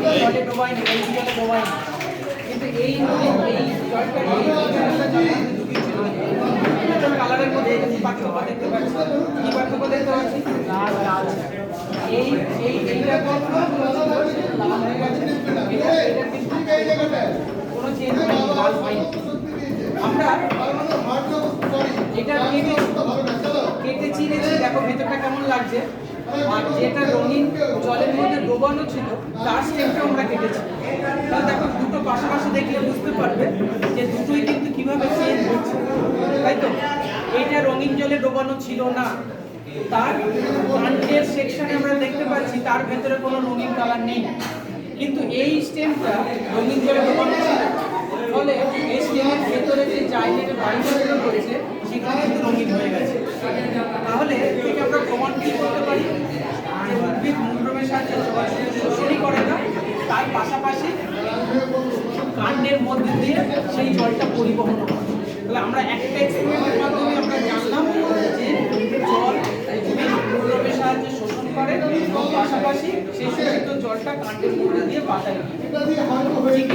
জলে ডোবায়নি, রঙিন জলে ডোবায়নি, কিন্তু এই জলটা কালারের মধ্যে পার্থক্য দেখতে পাচ্ছি। কি পার্থক্য দেখতে পাচ্ছি? লাল লাল। এইটা লাল হয়ে গেছে, এটা কিন্তু কোনো চেঞ্জ হয়নি, লাল হয়নি। আমরা এটা কেটে চিনেছি, দেখো ভেতরটা কেমন লাগছে। আর যেটা রঙিন জলের মধ্যে ডোবানো ছিল তার স্টেপটা আমরা কেটেছি। তাহলে দেখো দুটো পাশাপাশি দেখলে বুঝতে পারবে যে দুটোই কিন্তু কিভাবে চেঞ্জ হচ্ছে, তাই তো? এটা রঙিন জলে ডোবানো ছিল না, তার কাণ্ডের সেকশনে আমরা দেখতে পাচ্ছি তার ভেতরে কোনো রঙিন কালার নেই, কিন্তু এই স্টেমটা রঙিন জলে ডোবানো ছিল, ফলে এই স্টেমের ভেতরে যে জাইলেটের বাইরে রয়েছে সেখানে কিন্তু রঙিন হয়ে গেছে। তাহলে থেকে আমরা প্রমাণ কি করতে পারি যে উদ্ভিদ মূলদ্রব্যের সাহায্যে শোষণই করে না, তার পাশাপাশি কাণ্ডের মধ্যে দিয়ে সেই জলটা পরিবহন করে। তাহলে আমরা একটা এক্সপেরিমেন্টের মাধ্যমে আমরা জানলাম যে জল উদ্ভিদ মূলদ্রব্যের সাহায্যে শোষণ করে এবং পাশাপাশি সেই শোষিত জলটা কাণ্ডের মধ্যে দিয়ে পাতায়। ঠিক